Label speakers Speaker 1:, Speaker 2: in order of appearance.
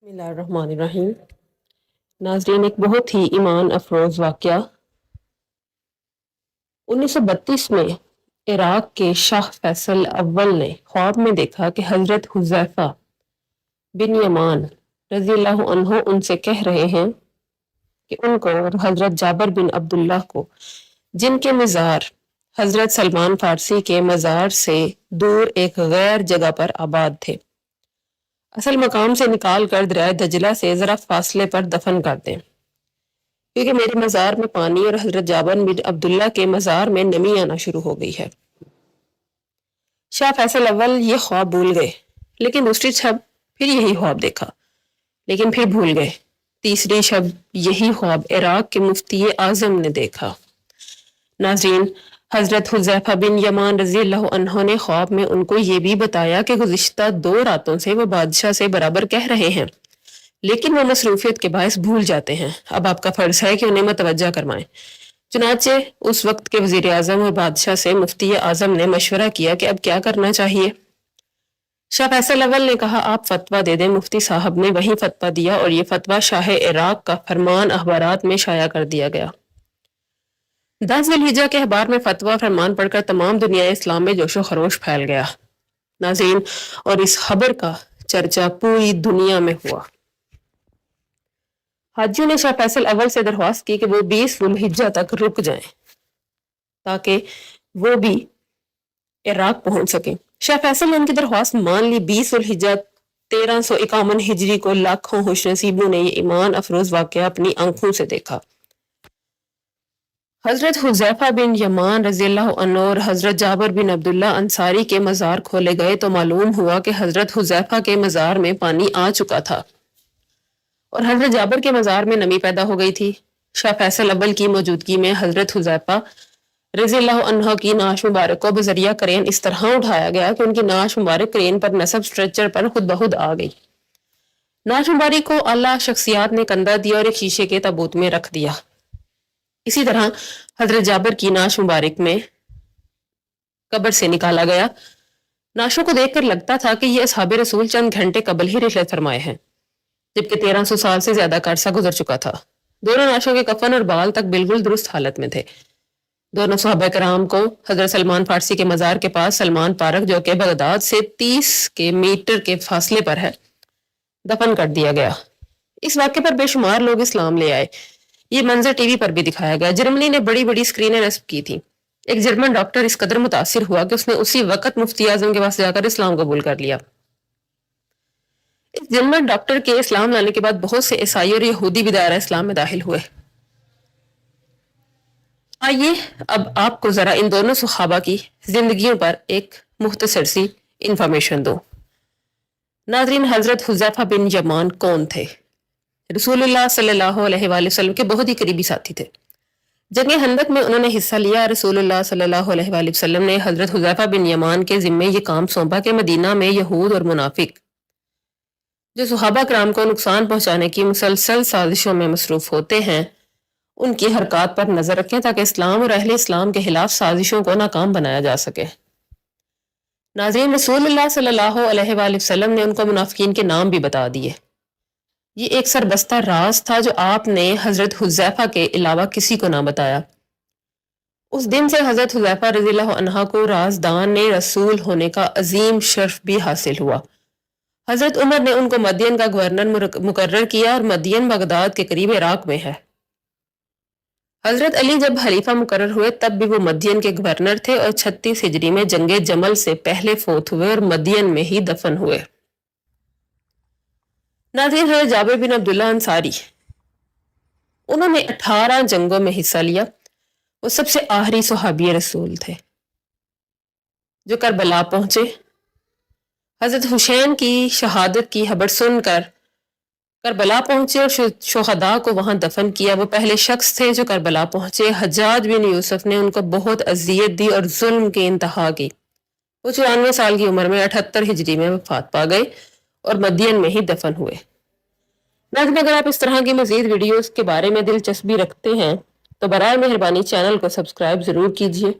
Speaker 1: بسم اللہ الرحمن الرحیم۔ ناظرین، ایک بہت ہی ایمان افروز واقعہ 1932 میں عراق کے شاہ فیصل اول نے خواب میں دیکھا کہ حضرت حذیفہ بن یمان رضی اللہ عنہ ان سے کہہ رہے ہیں کہ ان کو اور حضرت جابر بن عبداللہ کو، جن کے مزار حضرت سلمان فارسی کے مزار سے دور ایک غیر جگہ پر آباد تھے، اصل مقام سے نکال کر دریائے دجلہ سے ذرا فاصلے پر دفن کر دیں، کیونکہ میرے مزار میں پانی اور حضرت جابر بن عبداللہ کے مزار میں نمی آنا شروع ہو گئی ہے۔ شاہ فیصل اول یہ خواب بھول گئے، لیکن دوسری شب پھر یہی خواب دیکھا، لیکن پھر بھول گئے۔ تیسری شب یہی خواب عراق کے مفتی اعظم نے دیکھا۔ ناظرین، حضرت حذیفہ بن یمان رضی اللہ عنہ نے خواب میں ان کو یہ بھی بتایا کہ گزشتہ 2 راتوں سے وہ بادشاہ سے برابر کہہ رہے ہیں، لیکن وہ مصروفیت کے باعث بھول جاتے ہیں۔ اب آپ کا فرض ہے کہ انہیں متوجہ کروائیں۔ چنانچہ اس وقت کے وزیر اعظم اور بادشاہ سے مفتی اعظم نے مشورہ کیا کہ اب کیا کرنا چاہیے۔ شاہ فیصل اول نے کہا، آپ فتویٰ دے دیں۔ مفتی صاحب نے وہی فتویٰ دیا اور یہ فتویٰ شاہ عراق کا فرمان اخبارات میں شائع کر دیا گیا۔ 10 ذی الحجہ کے اخبار میں فتویٰ فرمان پڑھ کر تمام دنیا اسلام میں جوش و خروش پھیل گیا۔ ناظرین، اور اس خبر کا چرچا پوری دنیا میں ہوا۔ حاجیوں نے شاہ فیصل اول سے درخواست کی کہ وہ 20 ذی الحجہ تک رک جائیں تاکہ وہ بھی عراق پہنچ سکیں۔ شاہ فیصل نے ان کی درخواست مان لی۔ 20 ذی الحجہ 1351 ہجری کو لاکھوں خوش نصیبوں نے یہ ایمان افروز واقعہ اپنی آنکھوں سے دیکھا۔ حضرت حذیفہ بن یمان رضی اللہ عنہ اور حضرت جابر بن عبداللہ انصاری کے مزار کھولے گئے تو معلوم ہوا کہ حضرت حذیفہ کے مزار میں پانی آ چکا تھا اور حضرت جابر کے مزار میں نمی پیدا ہو گئی تھی۔ شاہ فیصل اول کی موجودگی میں حضرت حذیفہ رضی اللہ عنہ کی نعش مبارک کو بذریعہ کرین اس طرح اٹھایا گیا کہ ان کی نعش مبارک کرین پر نصب سٹریچر پر خود بخود آ گئی۔ نعش مبارک کو اعلیٰ شخصیات نے کندھا دیا اور ایک شیشے کے تابوت میں رکھ دیا۔ اسی طرح حضرت جابر کی نعش مبارک میں قبر سے نکالا گیا۔ نعشوں کو دیکھ کر لگتا تھا کہ یہ اصحاب رسول چند گھنٹے قبل ہی رحلت فرمائے ہیں، جبکہ 1300 سال سے زیادہ کا عرصہ گزر چکا تھا۔ دونوں نعشوں کے کفن اور بال تک بالکل درست حالت میں تھے۔ دونوں صحابہ کرام کو حضرت سلمان فارسی کے مزار کے پاس سلمان پارک، جو کہ بغداد سے 30 میٹر کے فاصلے پر ہے، دفن کر دیا گیا۔ اس واقعے پر بے شمار لوگ اسلام لے آئے۔ یہ منظر ٹی وی پر بھی دکھایا گیا۔ جرمنی نے بڑی بڑی سکرینیں نصب کی تھی۔ ایک جرمن ڈاکٹر اس قدر متاثر ہوا کہ اس نے اسی وقت مفتی اعظم کے پاس جا کر اسلام قبول کر لیا۔ اس جرمن ڈاکٹر کے اسلام لانے کے بعد بہت سے عیسائی اور یہودی بھی دائرہ اسلام میں داخل ہوئے۔ آئیے اب آپ کو ذرا ان دونوں صحابہ کی زندگیوں پر ایک مختصر سی انفارمیشن دو۔ ناظرین، حضرت حذیفہ بن یمان کون تھے؟ رسول اللہ صلی اللہ علیہ وآلہ وسلم کے بہت ہی قریبی ساتھی تھے۔ جنگ خندق میں انہوں نے حصہ لیا۔ رسول اللہ صلی اللہ علیہ وآلہ وسلم نے حضرت حذیفہ بن یمان کے ذمے یہ کام سونپا کہ مدینہ میں یہود اور منافق جو صحابہ کرام کو نقصان پہنچانے کی مسلسل سازشوں میں مصروف ہوتے ہیں، ان کی حرکات پر نظر رکھیں تاکہ اسلام اور اہل اسلام کے خلاف سازشوں کو ناکام بنایا جا سکے۔ ناظرین، رسول اللہ صلی اللہ علیہ وآلہ وسلم نے ان کو منافقین کے نام بھی بتا دیے۔ یہ ایک سربستہ راز تھا جو آپ نے حضرت حذیفہ کے علاوہ کسی کو نہ بتایا۔ اس دن سے حضرت حذیفہ رضی اللہ عنہ کو رازدان رسول ہونے کا عظیم شرف بھی حاصل ہوا۔ حضرت عمر نے ان کو مدین کا گورنر مقرر کیا اور مدین بغداد کے قریب عراق میں ہے۔ حضرت علی جب خلیفہ مقرر ہوئے تب بھی وہ مدین کے گورنر تھے اور 36 ہجری میں جنگ جمل سے پہلے فوت ہوئے اور مدین میں ہی دفن ہوئے۔ ناظرین، حضرت جابر بن عبداللہ انصاری، انہوں نے 18 جنگوں میں حصہ لیا۔ وہ سب سے آخری صحابی رسول تھے جو کربلا پہنچے۔ حضرت حسین کی شہادت کی خبر سن کر کربلا پہنچے اور شہداء کو وہاں دفن کیا۔ وہ پہلے شخص تھے جو کربلا پہنچے۔ حجاج بن یوسف نے ان کو بہت اذیت دی اور ظلم کی انتہا کی۔ وہ 94 سال کی عمر میں 78 ہجری میں وفات پا گئے اور مدین میں ہی دفن ہوئے۔ ناظرین، اگر آپ اس طرح کی مزید ویڈیوز کے بارے میں دلچسپی رکھتے ہیں تو برائے مہربانی چینل کو سبسکرائب ضرور کیجیے۔